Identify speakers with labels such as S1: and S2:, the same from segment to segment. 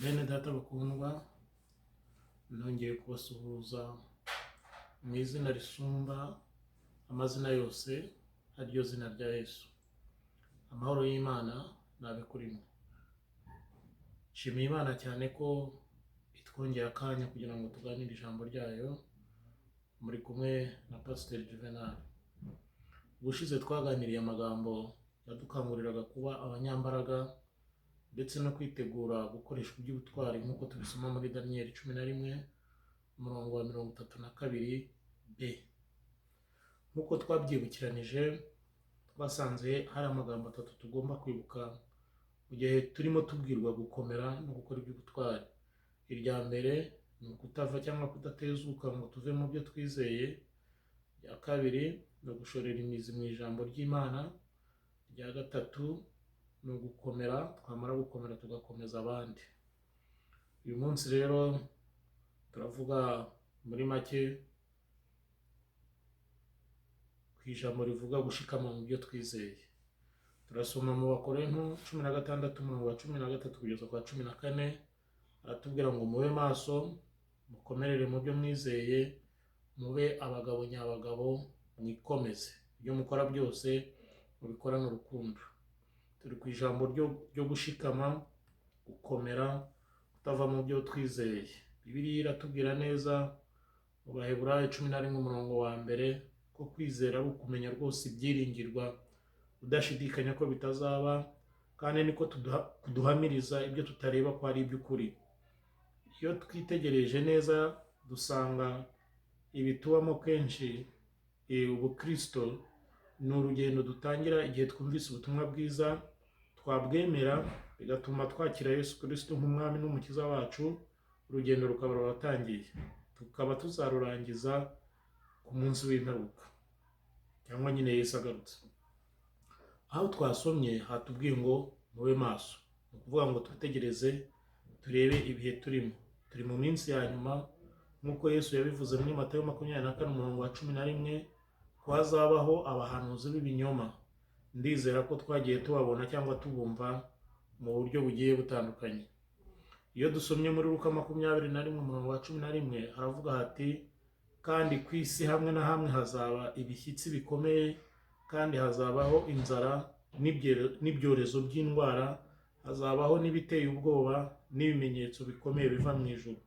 S1: Bene data bakundwa, nongeye kubasuhuza mu izina risumba amazina yose, ariryo zina rya Yesu. Amahoro y'Imana nabe kuri mwe. Nshimiye Imana cyane ko itwongeye akanya kugira ngo tuganire ijambo ryayo. Muri kumwe na Pasiteri Juvenal. Ubushize twaganiriye amagambo yadukanguriraga kuba abanyambaraga ndetse no kwitegura gukoresha iby'ubutwari nk'uko tubisoma muri Daniyeli 11 umurongo wa 32b. Nk'uko twabyibukiranije, twasanze hari amagambo atatu tugomba kwibuka mu gihe turimo tubwirwa gukomera no gukora iby'ubutwari. Irya mbere ni ukutava cyangwa kudatezuka ngo tuve mu byo twizeye. Irya kabiri ni ugushorera imizi mu ijambo ry'Imana. Irya gatatu ni ugukomera, twamara gukomera tugakomeza abandi. Uyu munsi rero turavuga muri make ku ijambo rivuga gushikama mu byo twizeye. Turasoma mu Bakorinto 16 umurongo wa 13 kugeza kwa 14. Aratubwira ngo mube maso, mukomerere mu byo mwizeye, mube abagabo nyabagabo, mwikomeze. Ibyo mukora byose mubikorane urukundo. Turi ku ijambo ryo gushikama, gukomera, kutava mu byo twizeye. Bibiliya iratubwira neza mu Baheburayo 11 umurongo wa 1 ko kwizera ari ukumenya rwose ibyiringirwa, udashidikanya ko bitazaba, kandi niko kuduhamiriza ibyo tutareba ko ari iby'ukuri. Iyo twitegereje neza dusanga ibitubamo kenshi ubukristo ni urugendo dutangira igihe twumvise ubutumwa bwiza, twabwemera bigatuma twakira Yesu Kristo nk'umwami n'umukiza wacu. Urugendo rukaba ruratangiye, tukaba tuzarurangiza ku munsi w'imperuka cyangwa nyine Yesu agarutse. Aho twasomye hatubwiye ngo mube maso, ni ukuvuga ngo twitegereze turebe ibihe turimo. Turi mu minsi ya nyuma nk'uko Yesu yabivuze muri Matayo 24 umurongo wa 11 ko hazabaho abahanuzi b'ibinyoma. Ndizera ko twagiye tubabona cyangwa tubumva mu buryo bugiye butandukanye. Iyo dusomye muri Luka 21 umurongo wa 11 haravuga hati, kandi ku isi hamwe na hamwe hazaba ibishyitsi bikomeye, kandi hazabaho inzara n'ibyorezo by'indwara, hazabaho n'ibiteye ubwoba n'ibimenyetso bikomeye biva mu ijuru.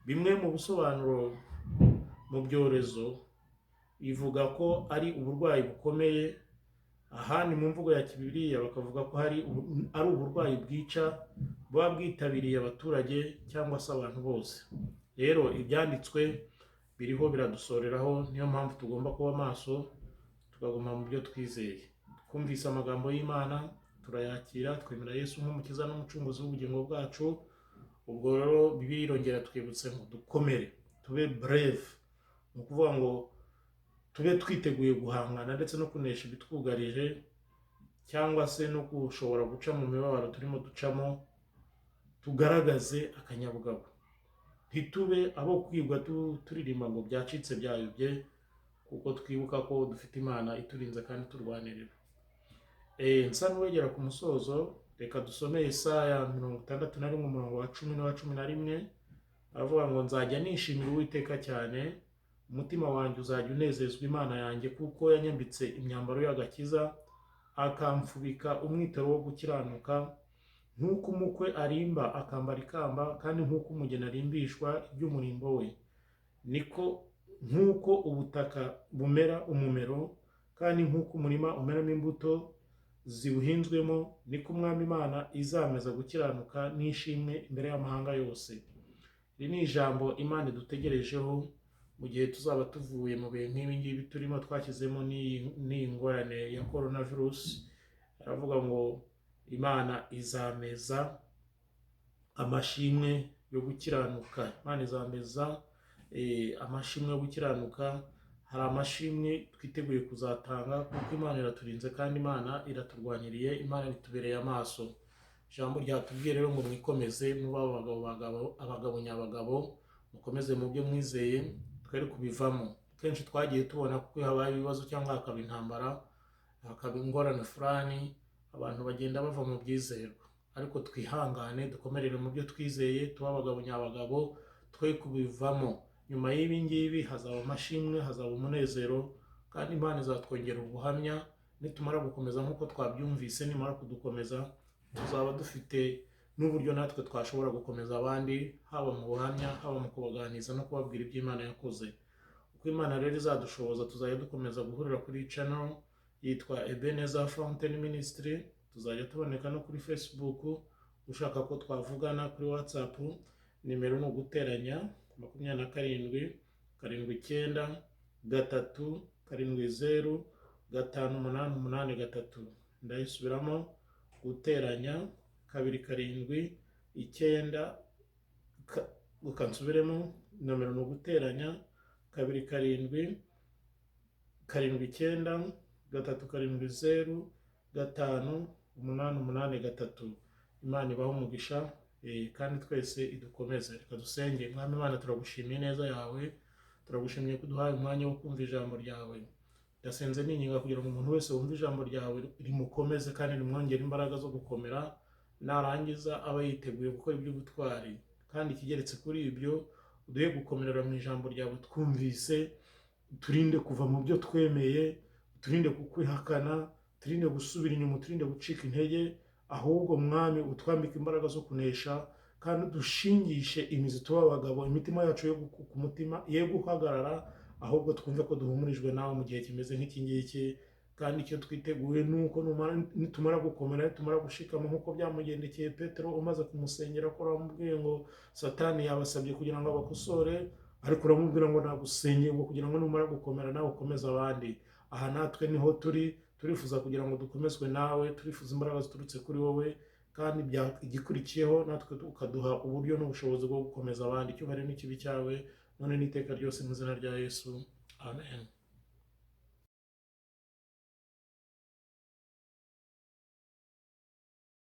S1: Bimwe mu busobanuro mu byorezo bivuga ko ari uburwayi bukomeye, ahandi mu mvugo ya Kibibiliya bakavuga ko ari uburwayi bwica buba bwitabiriye abaturage cyangwa se abantu bose. Rero ibyanditswe biriho biradusoreraho, niyo mpamvu tugomba kuba maso tukaguma mu byo twizeye. Twumvise amagambo y'Imana, turayakira, twemera Yesu nk'umukiza n'umucunguzi w'ubugingo bwacu. Ubwo rero Bibiliya irongera twibutse ngo dukomere, tube brave, ni ukuvuga ngo tube twiteguye guhangana ndetse no kunesha ibitwugarije cyangwa se no gushobora guca mu mibabaro turimo ducamo. Tugaragaze akanyabugabo, ntitube abo kwibwa turirimba ngo byacitse byayobye, kuko twibuka ko dufite Imana iturinze kandi turwanirira. Nsa n'uwegera ku musozo, reka dusome Yesaya 61 umurongo wa 10 n'uwa 11. Aravuga ngo nzajya nishimira Uwiteka cyane, umutima wanjye uzajya unezezwa Imana yanjye, kuko yanyambitse imyambaro y'agakiza, akamfubika umwitero wo gukiranuka. Nk'uko umukwe arimba akambara ikamba, kandi nk'uko umugeni arimbishwa iby'umurimbo we, nk'uko ubutaka bumera umumero, kandi nk'uko umurima umeramo imbuto ziwuhinzwemo, niko Umwami Imana izameza gukiranuka n'ishimwe imbere y'amahanga yose. Iri ni ijambo Imana idutegerejeho mu gihe tuzaba tuvuye mu bihe nk'ibi ngibi turimo twashyizemo n'iyi ngorane ya coronavirus. Aravuga ngo Imana izameza amashimwe yo gukiranuka. Imana izameza amashimwe yo gukiranuka. Hari amashimwe twiteguye kuzatanga kuko Imana iraturinze kandi Imana iraturwaniriye, Imana itubereye amaso. Ijambo ryatubwiye rero ngo mwikomeze, muba abagabo nyabagabo, mukomeze mu byo mwizeye, twere kubivamo. Kenshi twagiye tubona kuko habaye ibibazo cyangwa hakaba intambara, hakaba ingorane fulani, abantu bagenda bava mu byizerwa. ariko twihangane dukomerere mu byo twizeye, tuba abagabo nyabagabo, twe kubivamo. Nyuma y'ibi ngibi hazaba amashimwe, hazaba umunezero, kandi Imana izatwongera ubuhamya nitumara gukomeza nk'uko twabyumvise. Nimara kudukomeza tuzaba dufite n'uburyo natwe twashobora gukomeza abandi, haba mu buhamya, haba mu kubaganiza no kubabwira ibyo Imana yakoze. Uko Imana rero izadushoboza, tuzajya dukomeza guhurira kuri channel yitwa Ebenezer Fountain Ministry. Tuzajya tuboneka no kuri Facebook. Ushaka ko twavugana kuri WhatsApp, nimero ni uguteranya 27 79 3 70 5883. Ndayisubiramo: guteranya 27 9 ukansubiremo, nomero ni uguteranya 27 79 370 5883. Imana ibaho umugisha, kandi twese idukomeze. Reka dusenge. Mwami Imana, turagushimiye neza yawe, turagushimiye ko uduhaye umwanya wo kumva ijambo ryawe. Ndasenze ninginga kugira ngo umuntu wese wumva ijambo ryawe rimukomeze kandi rimwongere imbaraga zo gukomera, narangiza aba yiteguye gukora iby'ubutwari. Kandi ikigeretse kuri ibyo, uduhe gukomerera mu ijambo ryawe twumvise, turinde kuva mu byo twemeye, turinde kukwihakana, turinde gusubira inyuma, turinde gucika intege, ahubwo Mwami utwambike imbaraga zo kunesha, kandi dushingishe imizi tuba abagabo, imitima yacu yo gukuka umutima ye guhagarara, ahubwo twumve ko duhumurijwe nawe mu gihe kimeze nk'iki ngiki. Kandi icyo twiteguye nuko nitumara gukomera, nitumara gushikama nk'uko byamugendekeye Petero umaze kumusengera ko aramubwiye ngo Satani yabasabye kugira ngo abakosore, ariko uramubwira ngo nagusengeye ngo kugira ngo numara gukomera nawe ukomeze abandi. Aha natwe niho turifuza kugira ngo dukomezwe nawe, turifuza imbaraga ziturutse kuri wowe, kandi igikurikiyeho natwe ukaduha uburyo n'ubushobozi bwo gukomeza abandi. Icyubahiro n'ikibi cyawe none n'iteka ryose mu izina rya Yesu, amen.